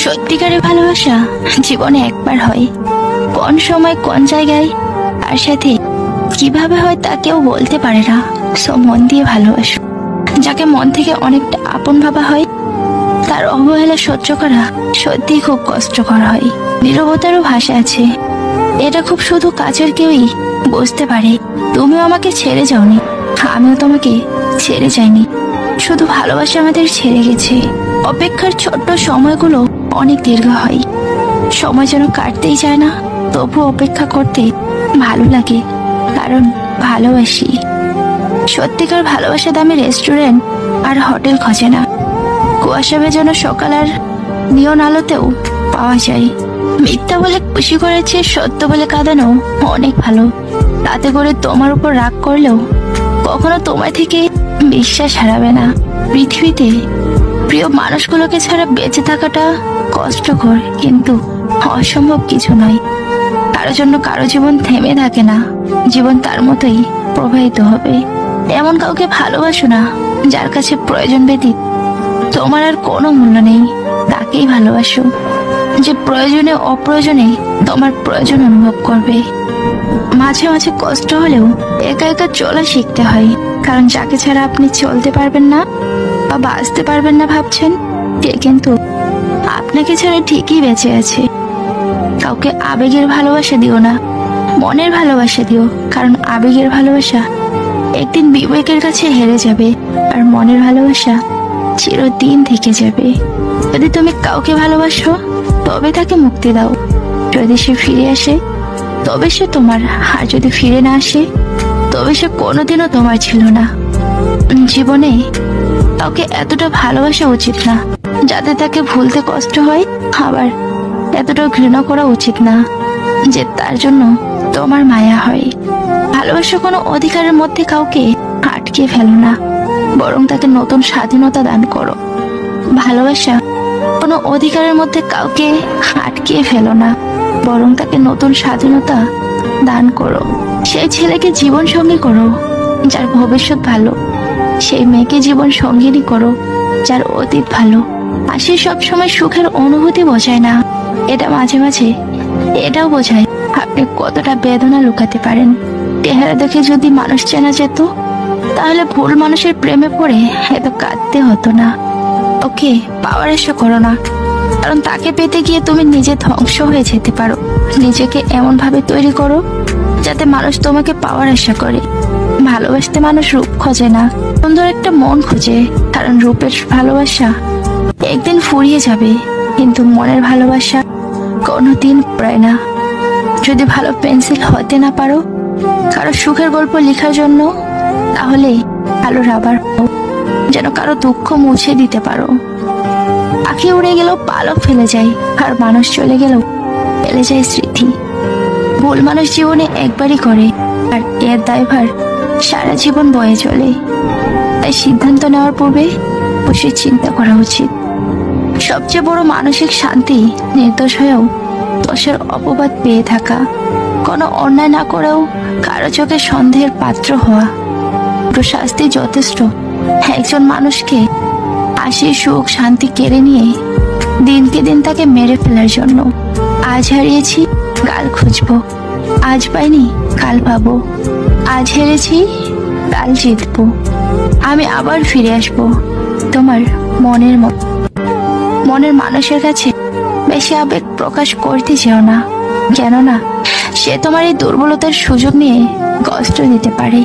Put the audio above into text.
সত্যিকারের ভালোবাসা জীবনে একবার হয়, কোন সময় কোন জায়গায় তার সাথে কিভাবে হয় তা কেউ বলতে পারে না। সো মন দিয়ে ভালোবাসো। যাকে মন থেকে অনেকটা আপন ভাবা হয় তার অবহেলা সহ্য করা সত্যি খুব কষ্টকর হয়। নীরবতারও ভাষা আছে, এটা খুব শুধু কাছের কেউই বুঝতে পারে। তুমিও আমাকে ছেড়ে যাওনি, আমিও তোমাকে ছেড়ে যাইনি, শুধু ভালোবাসা আমাদের ছেড়ে গেছে। অপেক্ষার ছোট্ট সময়গুলো অনেক দীর্ঘ হয়, সময় যেন কাটতেই চায় না, তবু অপেক্ষা করতে ভালো লাগে, কারণ ভালোবাসি। সত্যিকার ভালোবাসা দামি রেস্টুরেন্ট আর হোটেল খোঁজে না, কুয়াশা ভেজানো সকাল আর নিয়ন আলোতেও পাওয়া যায়। মিথ্যা বলে খুশি করেছে, সত্য বলে কাঁদানো অনেক ভালো। তাতে করে তোমার উপর রাগ করলেও কখনো তোমার থেকে বিশ্বাস হারাবে না। পৃথিবীতে প্রিয় মানুষগুলোকে ছাড়া বেঁচে থাকাটা কষ্টকর, কিন্তু অসম্ভব কিছু নয়। কারো জন্য কারো জীবন থেমে থাকে না, জীবন তার মতোই প্রবাহিত হবে। এমন কাউকে ভালোবাসো না যার কাছে প্রয়োজন ব্যতীত তোমার আর কোনো মূল্য নেই। তাকেই ভালোবাসো যে প্রয়োজনে অপ্রয়োজনে তোমার প্রয়োজন অনুভব করবে। মাঝে মাঝে কষ্ট হলেও একা একা চলা শিখতে হয়, কারণ যাকে ছাড়া আপনি চলতে পারবেন না বা বাঁচতে পারবেন না ভাবছেন, সে কিন্তু আপনাকে ছাড়া ঠিকই বেঁচে আছে। কাউকে আবেগের ভালোবাসা দিও না, মনের ভালোবাসা দিও, কারণ আবেগের ভালোবাসা একদিন বিবেকের কাছে হেরে যাবে, আর মনের ভালোবাসা চিরদিন থেকে যাবে। যদি তুমি কাউকে ভালোবাসো তবে তাকে মুক্তি দাও, যদি সে ফিরে আসে তবে সে তোমার, আর যদি ফিরে না আসে তবে সে কোনোদিনও তোমার ছিল না। জীবনে কাউকে এতটা ভালোবাসা উচিত না যাতে তাকে ভুলতে কষ্ট হয়, আবার এতটা ঘৃণা করা উচিত না যে তার জন্য তোমার মায়া হয়। ভালোবাসা কোনো অধিকারের মধ্যে কাউকে আটকে ফেলো না, বরং তাকে নতুন স্বাধীনতা দান করো। ভালোবাসা কোনো অধিকারের মধ্যে কাউকে আটকে ফেলো না, বরং তাকে নতুন স্বাধীনতা দান করো। সেই ছেলেকে জীবন সঙ্গী করো যার ভবিষ্যৎ ভালো, সেই মেয়েকে জীবন সঙ্গিনী করো যার অতীত ভালো। হাসি সবসময় সুখের অনুভূতি বোঝায় না, এটা মাঝে মাঝে এটাও বোঝায় আপনি কতটা বেদনা লুকাতে পারেন। চেহারা দেখে যদি মানুষ চেনা যেত তাহলে ভুল মানুষের প্রেমে পড়ে এত কাঁদতে হতো না। ওকে পাওয়ার আশা করো না, কারণ তাকে পেতে গিয়ে তুমি নিজে ধ্বংস হয়ে যেতে পারো। নিজেকে এমন ভাবে তৈরি করো যাতে মানুষ তোমাকে পাওয়ার আশা করে। ভালোবাসতে মানুষ রূপ খোঁজে না, সুন্দর একটা মন খোঁজে, কারণ রূপের ভালোবাসা একদিন ফুরিয়ে যাবে, কিন্তু মনের ভালোবাসা কোনোদিন পড়ে না। যদি ভালো পেন্সিল হতে না পারো কারো সুখের গল্প লেখার জন্য, তাহলে ভালো রাবার হও, যেন কারো দুঃখ মুছে দিতে পারো। পাখি উড়ে গেলেও পালক ফেলে যায়, আর মানুষ চলে গেলেও ফেলে যায় স্মৃতি। ভুল মানুষ জীবনে একবারই করে, আর এর দায়ভার সারা জীবন বয়ে চলে। তাই সিদ্ধান্ত নেওয়ার পূর্বে বসে চিন্তা করা উচিত। সবচেয়ে বড় মানসিক শান্তি নির্দোষ হয়েও দোষের অপবাদ পেয়ে থাকা, কোনো অন্যায় না করেও কারো চোখে সন্দেহের পাত্র হওয়া। শাস্তি যথেষ্ট একজন মানুষকে হাসি সুখ শান্তি কেড়ে নিয়ে দিনকে দিন তাকে মেরে ফেলার জন্য। আজ হারিয়েছি কাল খুঁজবো, আজ পাইনি কাল পাবো, আজ হেরেছি কাল জিতবো। আমি আবার ফিরে আসবো তোমার মনের মতো। মনের মানুষের কাছে বেশি আবেগ প্রকাশ করতে চেও না, কেননা সে তোমার এই দুর্বলতার সুযোগ নিয়ে কষ্ট দিতে পারে।